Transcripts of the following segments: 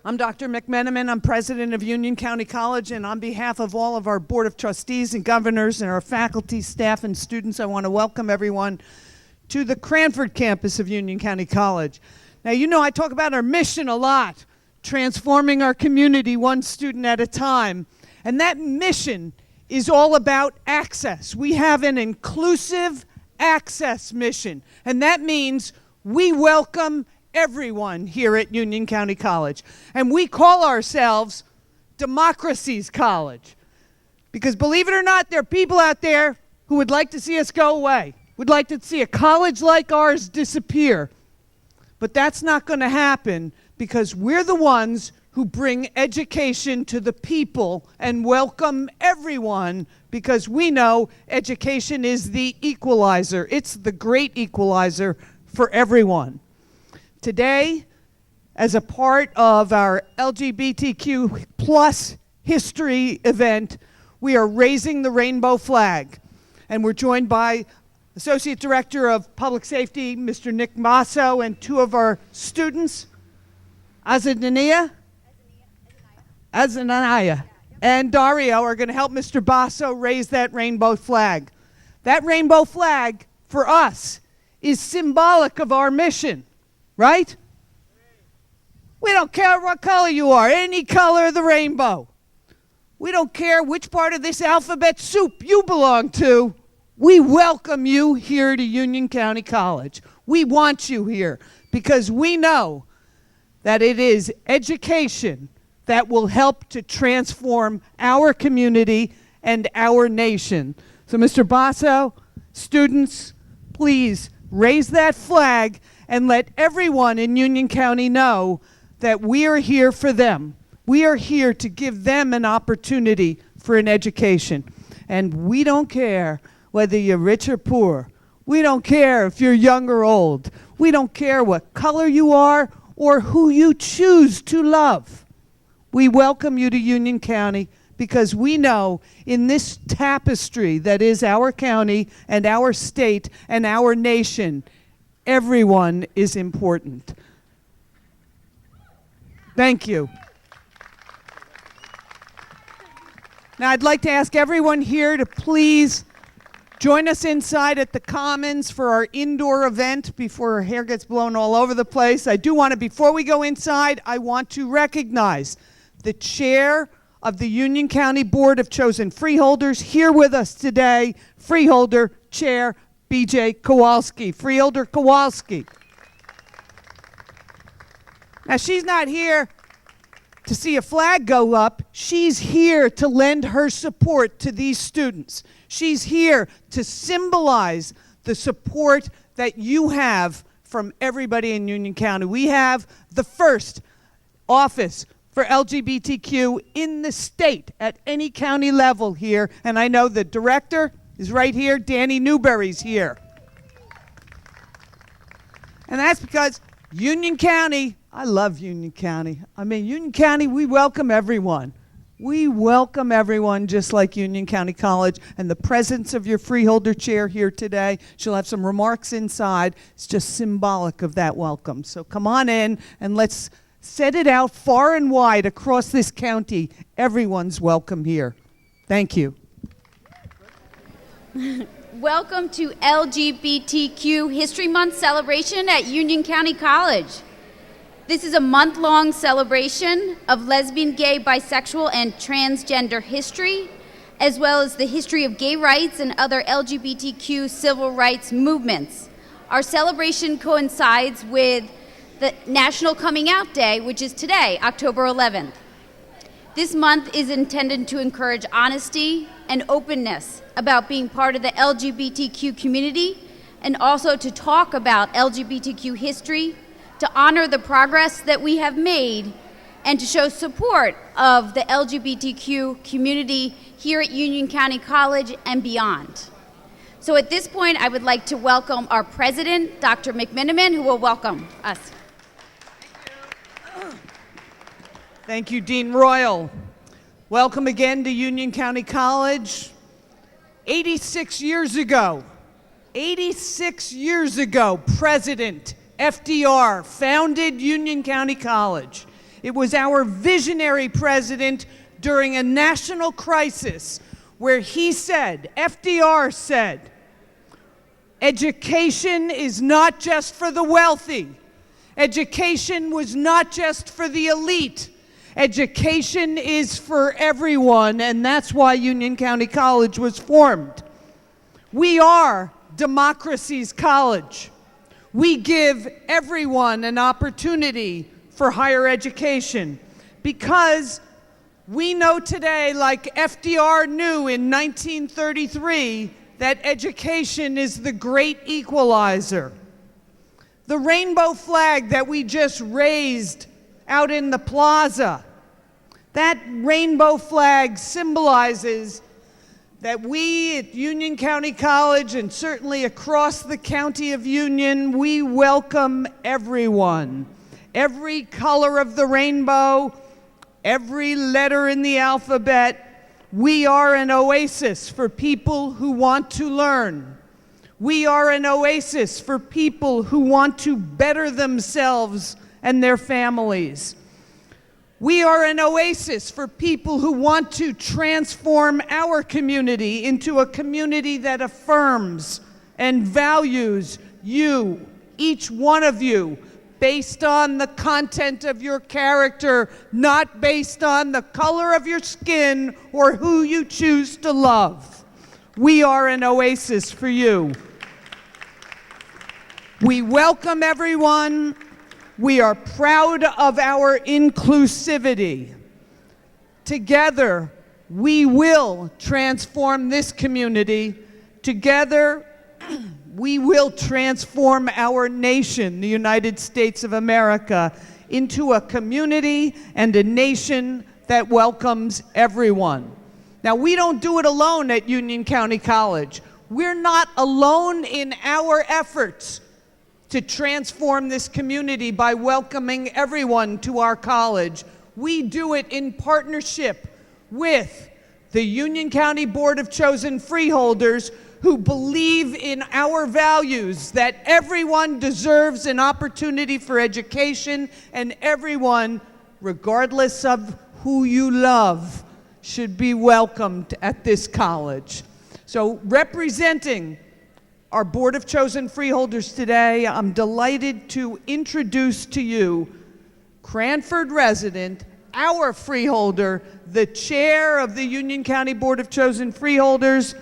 I'm Dr. McMenamin. I'm president of Union County College, and on behalf of all of our Board of Trustees and governors and our faculty, staff, and students, I want to welcome everyone to the Cranford campus of Union County College. Now, you know I talk about our mission a lot, transforming our community one student at a time, and that mission is all about access. We have an inclusive access mission, and that means we welcome everyone here at Union County College. And we call ourselves Democracy's College. Because believe it or not, there are people out there who would like to see us go away, would like to see a college like ours disappear. But that's not going to happen because we're the ones who bring education to the people and welcome everyone, because we know education is the equalizer. It's the great equalizer for everyone. Today, as a part of our LGBTQ plus history event, we are raising the rainbow flag. And we're joined by Associate Director of Public Safety, Mr. Nick Masso, and two of our students, Azanaya and Dario, are going to help Mr. Basso raise that rainbow flag. That rainbow flag, for us, is symbolic of our mission. Right? We don't care what color you are, any color of the rainbow. We don't care which part of this alphabet soup you belong to. We welcome you here to Union County College. We want you here because we know that it is education that will help to transform our community and our nation. So, Mr. Basso, students, please raise that flag and let everyone in Union County know that we are here for them. We are here to give them an opportunity for an education. And we don't care whether you're rich or poor. We don't care if you're young or old. We don't care what color you are or who you choose to love. We welcome you to Union County because we know in this tapestry that is our county and our state and our nation, everyone is important. Thank you. Now I'd like to ask everyone here to please join us inside at the Commons for our indoor event before our hair gets blown all over the place. I do want to, before we go inside, I want to recognize the chair of the Union County Board of Chosen Freeholders here with us today, Freeholder Chair B.J. Kowalski, Freeholder Kowalski. Now, she's not here to see a flag go up. She's here to lend her support to these students. She's here to symbolize the support that you have from everybody in Union County. We have the first office for LGBTQ in the state at any county level here, and I know the director is right here. Danny Newberry's here. And that's because Union County, I love Union County. I mean, Union County, we welcome everyone. We welcome everyone just like Union County College. And the presence of your freeholder chair here today, she'll have some remarks inside. It's just symbolic of that welcome. So come on in and let's set it out far and wide across this county. Everyone's welcome here. Thank you. Welcome to LGBTQ History Month celebration at Union County College. This is a month-long celebration of lesbian, gay, bisexual, and transgender history, as well as the history of gay rights and other LGBTQ civil rights movements. Our celebration coincides with the National Coming Out Day, which is today, October 11th. This month is intended to encourage honesty and openness about being part of the LGBTQ community, and also to talk about LGBTQ history, to honor the progress that we have made, and to show support of the LGBTQ community here at Union County College and beyond. So at this point, I would like to welcome our president, Dr. McMenamin, who will welcome us. Thank you, Dean Royal. Welcome again to Union County College. 86 years ago, President FDR founded Union County College. It was our visionary president during a national crisis where he said, FDR said, education is not just for the wealthy. Education was not just for the elite. Education is for everyone, and that's why Union County College was formed. We are democracy's college. We give everyone an opportunity for higher education because we know today, like FDR knew in 1933, that education is the great equalizer. The rainbow flag that we just raised out in the plaza, that rainbow flag symbolizes that we at Union County College and certainly across the county of Union, we welcome everyone. Every color of the rainbow, every letter in the alphabet. We are an oasis for people who want to learn. We are an oasis for people who want to better themselves and their families. We are an oasis for people who want to transform our community into a community that affirms and values you, each one of you, based on the content of your character, not based on the color of your skin or who you choose to love. We are an oasis for you. We welcome everyone. We are proud of our inclusivity. Together, we will transform this community. Together, we will transform our nation, the United States of America, into a community and a nation that welcomes everyone. Now, we don't do it alone at Union County College. We're not alone in our efforts to transform this community by welcoming everyone to our college. We do it in partnership with the Union County Board of Chosen Freeholders, who believe in our values that everyone deserves an opportunity for education and everyone, regardless of who you love, should be welcomed at this college. So representing our Board of Chosen Freeholders today, I'm delighted to introduce to you Cranford resident, our freeholder, the chair of the Union County Board of Chosen Freeholders,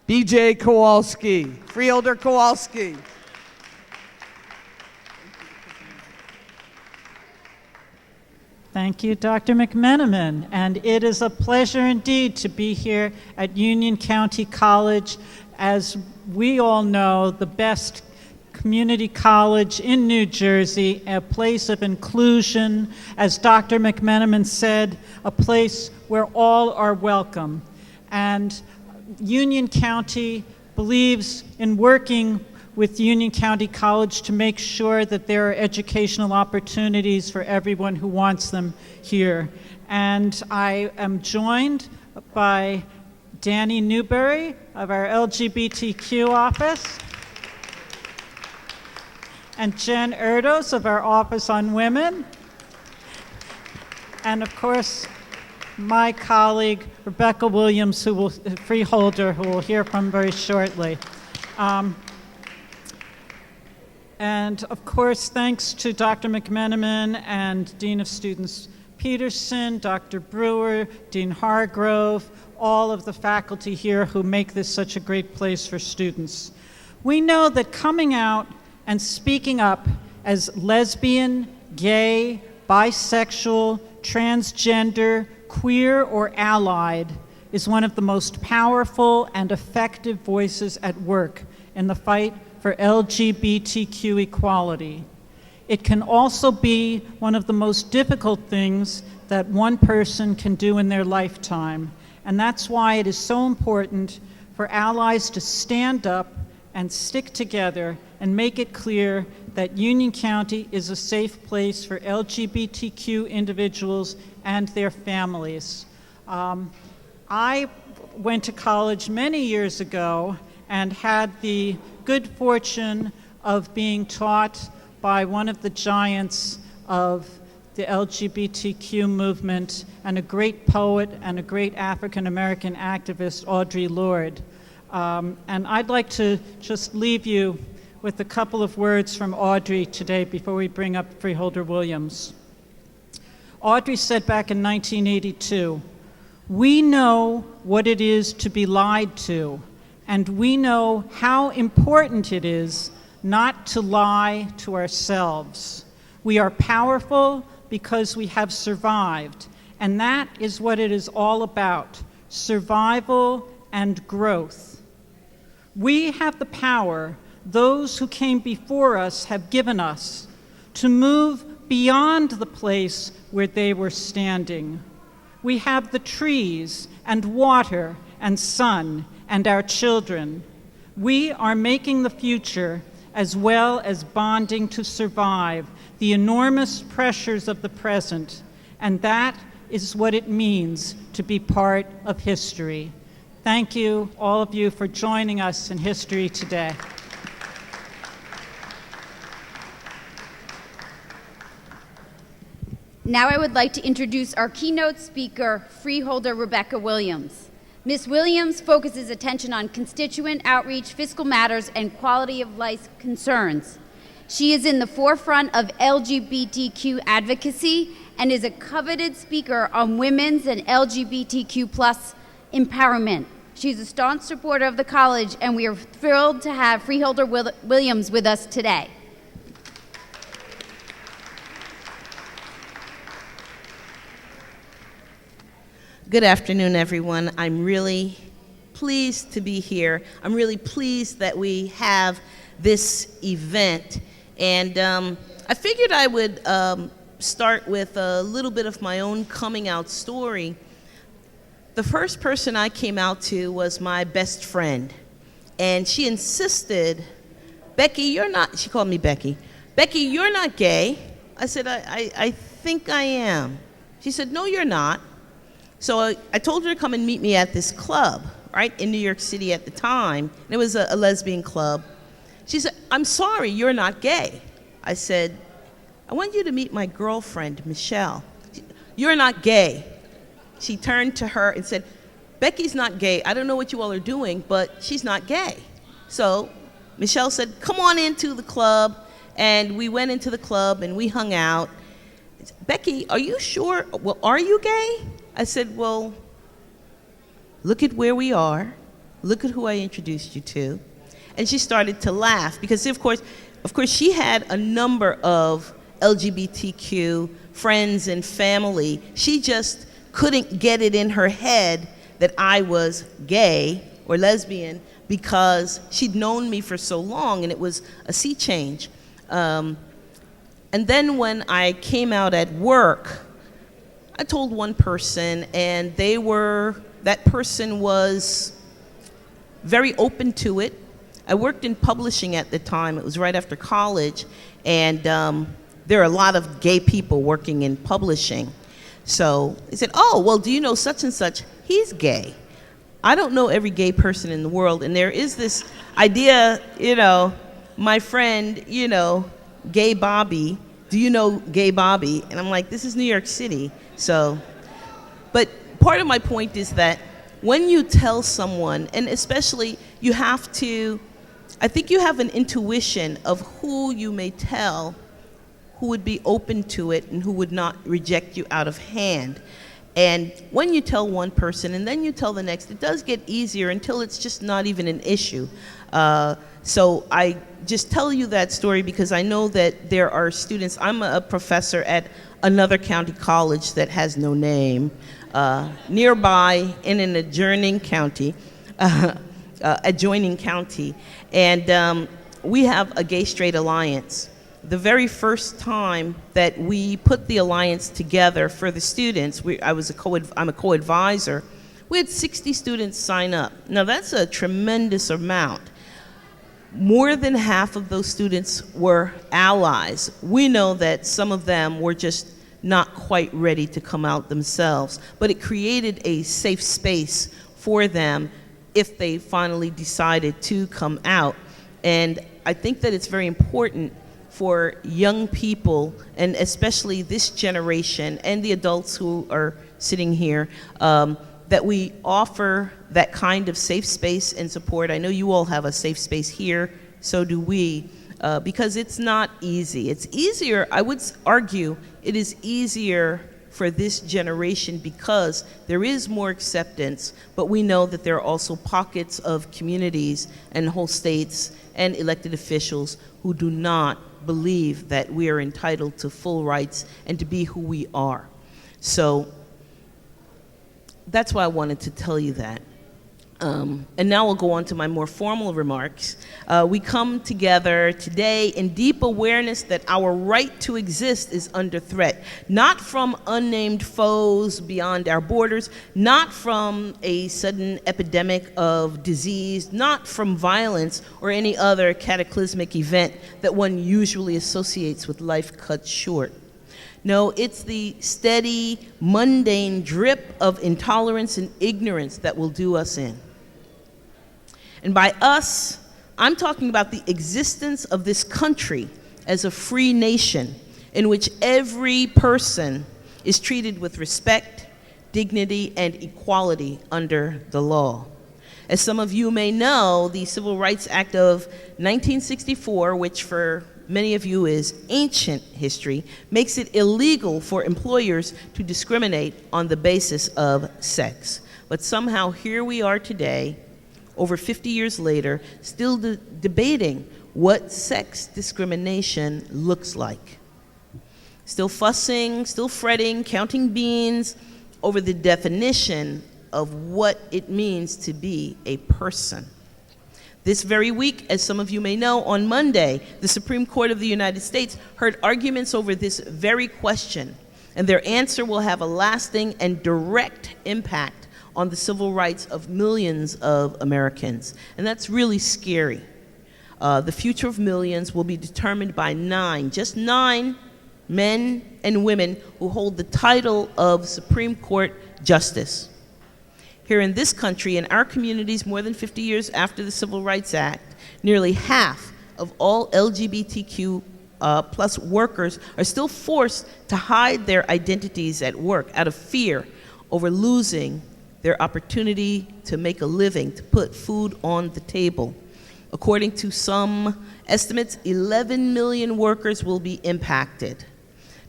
B.J. Kowalski. Freeholder Kowalski. Thank you, Dr. McMenamin. And it is a pleasure indeed to be here at Union County College. As we all know, the best community college in New Jersey, a place of inclusion, as Dr. McMenamin said, a place where all are welcome. And Union County believes in working with Union County College to make sure that there are educational opportunities for everyone who wants them here. And I am joined by Danny Newberry of our LGBTQ office, and Jen Erdos of our Office on Women, and of course, my colleague, Rebecca Williams, freeholder, who we'll hear from very shortly. And of course, thanks to Dr. McMenamin and Dean of Students Peterson, Dr. Brewer, Dean Hargrove, all of the faculty here who make this such a great place for students. We know that coming out and speaking up as lesbian, gay, bisexual, transgender, queer, or allied is one of the most powerful and effective voices at work in the fight for LGBTQ equality. It can also be one of the most difficult things that one person can do in their lifetime, and that's why it is so important for allies to stand up and stick together and make it clear that Union County is a safe place for LGBTQ individuals and their families. I went to college many years ago and had the good fortune of being taught by one of the giants of the LGBTQ movement, and a great poet and a great African-American activist, Audre Lorde. And I'd like to just leave you with a couple of words from Audre today before we bring up Freeholder Williams. Audre said back in 1982, "We know what it is to be lied to, and we know how important it is not to lie to ourselves. We are powerful because we have survived, and that is what it is all about, survival and growth. We have the power those who came before us have given us to move beyond the place where they were standing. We have the trees and water and sun and our children. We are making the future as well as bonding to survive the enormous pressures of the present, and that is what it means to be part of history." Thank you, all of you, for joining us in history today. Now I would like to introduce our keynote speaker, Freeholder Rebecca Williams. Ms. Williams focuses attention on constituent outreach, fiscal matters, and quality of life concerns. She is in the forefront of LGBTQ advocacy and is a coveted speaker on women's and LGBTQ plus empowerment. She's a staunch supporter of the college, and we are thrilled to have Freeholder Williams with us today. Good afternoon, everyone. I'm really pleased to be here. I'm really pleased that we have this event. And I figured I would start with a little bit of my own coming out story. The first person I came out to was my best friend. And she insisted, "Becky, you're not," she called me Becky, "Becky, you're not gay." I said, I think I am. She said, "No, you're not." So I told her to come and meet me at this club, right, in New York City at the time. It was a lesbian club. She said, "I'm sorry, you're not gay." I said, "I want you to meet my girlfriend, Michelle." "You're not gay." She turned to her and said, "Becky's not gay. I don't know what you all are doing, but she's not gay." So Michelle said, "Come on into the club." And we went into the club and we hung out. "Becky, are you sure? Well, are you gay?" I said, "Well, look at where we are. Look at who I introduced you to." And she started to laugh because, of course, she had a number of LGBTQ friends and family. She just couldn't get it in her head that I was gay or lesbian because she'd known me for so long, and it was a sea change. And then when I came out at work, I told one person, and that person was very open to it. I worked in publishing at the time. It was right after college, and there are a lot of gay people working in publishing. So he said, "Oh, well, do you know such and such? He's gay." I don't know every gay person in the world, and there is this idea, my friend, Gay Bobby, do you know Gay Bobby? And I'm like, this is New York City. So, but part of my point is that when you tell someone, and especially I think you have an intuition of who you may tell, who would be open to it and who would not reject you out of hand. And when you tell one person and then you tell the next, it does get easier until it's just not even an issue. So I just tell you that story because I know that there are students. I'm a professor at another county college that has no name, nearby in an adjoining county, and we have a gay-straight alliance. The very first time that we put the alliance together for the students, I'm a co-advisor, we had 60 students sign up. Now that's a tremendous amount. More than half of those students were allies. We know that some of them were just not quite ready to come out themselves, but it created a safe space for them if they finally decided to come out. And I think that it's very important for young people, and especially this generation and the adults who are sitting here, that we offer that kind of safe space and support. I know you all have a safe space here, so do we, because it's not easy. It's easier, I would argue, it is easier for this generation because there is more acceptance, but we know that there are also pockets of communities and whole states and elected officials who do not believe that we are entitled to full rights and to be who we are. So that's why I wanted to tell you that. And now we'll go on to my more formal remarks. We come together today in deep awareness that our right to exist is under threat, not from unnamed foes beyond our borders, not from a sudden epidemic of disease, not from violence or any other cataclysmic event that one usually associates with life cut short. No, it's the steady, mundane drip of intolerance and ignorance that will do us in. And by us, I'm talking about the existence of this country as a free nation in which every person is treated with respect, dignity, and equality under the law. As some of you may know, the Civil Rights Act of 1964, which for many of you is ancient history, makes it illegal for employers to discriminate on the basis of sex. But somehow here we are today, over 50 years later, still debating what sex discrimination looks like. Still fussing, still fretting, counting beans over the definition of what it means to be a person. This very week, as some of you may know, on Monday, the Supreme Court of the United States heard arguments over this very question, and their answer will have a lasting and direct impact on the civil rights of millions of Americans. And that's really scary. The future of millions will be determined by just nine men and women who hold the title of Supreme Court Justice. Here in this country, in our communities, more than 50 years after the Civil Rights Act, nearly half of all LGBTQ plus workers are still forced to hide their identities at work out of fear over losing their opportunity to make a living, to put food on the table. According to some estimates, 11 million workers will be impacted.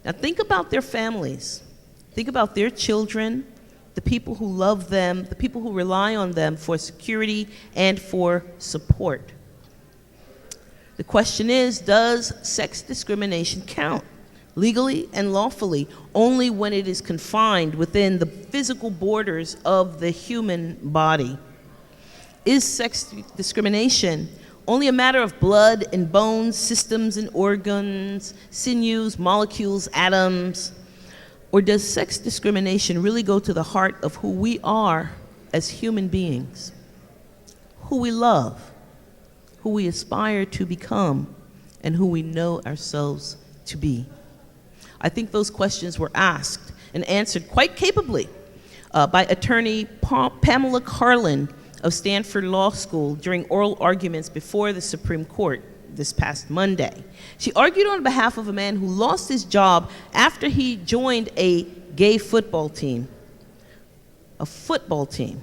Now think about their families. Think about their children, the people who love them, the people who rely on them for security and for support. The question is, does sex discrimination count? Legally and lawfully, only when it is confined within the physical borders of the human body. Is sex discrimination only a matter of blood and bones, systems and organs, sinews, molecules, atoms? Or does sex discrimination really go to the heart of who we are as human beings? Who we love, who we aspire to become, and who we know ourselves to be? I think those questions were asked and answered quite capably by attorney Pamela Karlan of Stanford Law School during oral arguments before the Supreme Court this past Monday. She argued on behalf of a man who lost his job after he joined a gay football team, a softball team.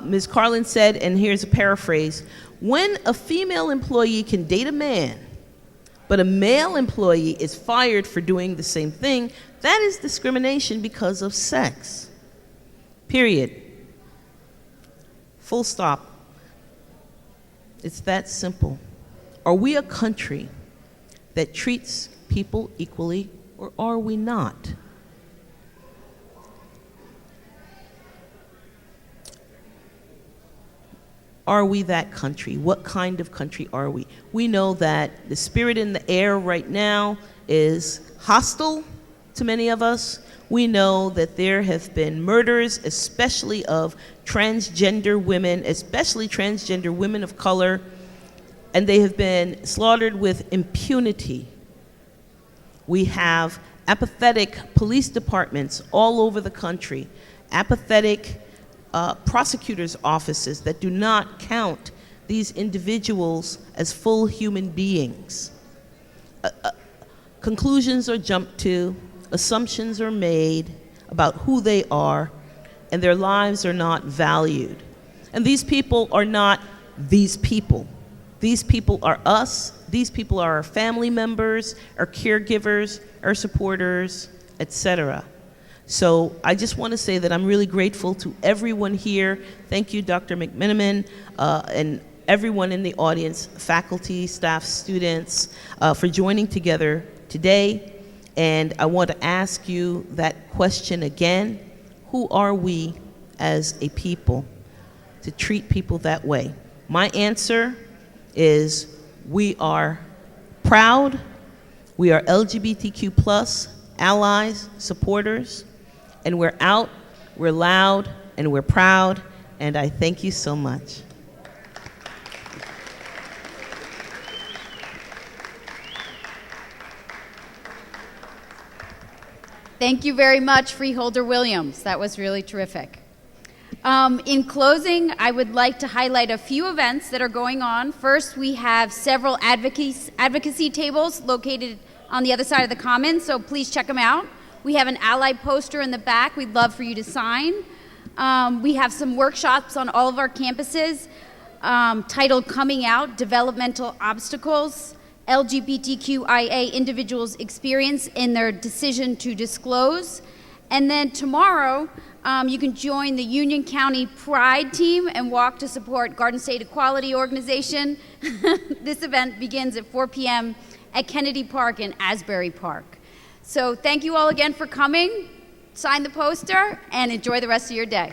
Ms. Karlan said, and here's a paraphrase, "When a female employee can date a man, but a male employee is fired for doing the same thing, that is discrimination because of sex. Period. Full stop. It's that simple. Are we a country that treats people equally, or are we not? Are we that country? What kind of country are we? We know that the spirit in the air right now is hostile to many of us. We know that there have been murders, especially of transgender women, especially transgender women of color, and they have been slaughtered with impunity. We have apathetic police departments all over the country, apathetic prosecutors' offices that do not count these individuals as full human beings. conclusions are jumped to, assumptions are made about who they are, and their lives are not valued. And these people are not these people. These people are us. These people are our family members, our caregivers, our supporters, etc. So I just want to say that I'm really grateful to everyone here. Thank you, Dr. McMenamin, and everyone in the audience, faculty, staff, students, for joining together today. And I want to ask you that question again. Who are we as a people to treat people that way? My answer is we are proud, we are LGBTQ plus allies, supporters, and we're out, we're loud, and we're proud, and I thank you so much. Thank you very much, Freeholder Williams. That was really terrific. In closing, I would like to highlight a few events that are going on. First, we have several advocacy tables located on the other side of the Commons, so please check them out. We have an ally poster in the back we'd love for you to sign. We have some workshops on all of our campuses titled Coming Out, Developmental Obstacles, LGBTQIA individuals' experience in their decision to disclose. And then tomorrow, you can join the Union County Pride team and walk to support Garden State Equality Organization. This event begins at 4 p.m. at Kennedy Park in Asbury Park. So thank you all again for coming. Sign the poster and enjoy the rest of your day.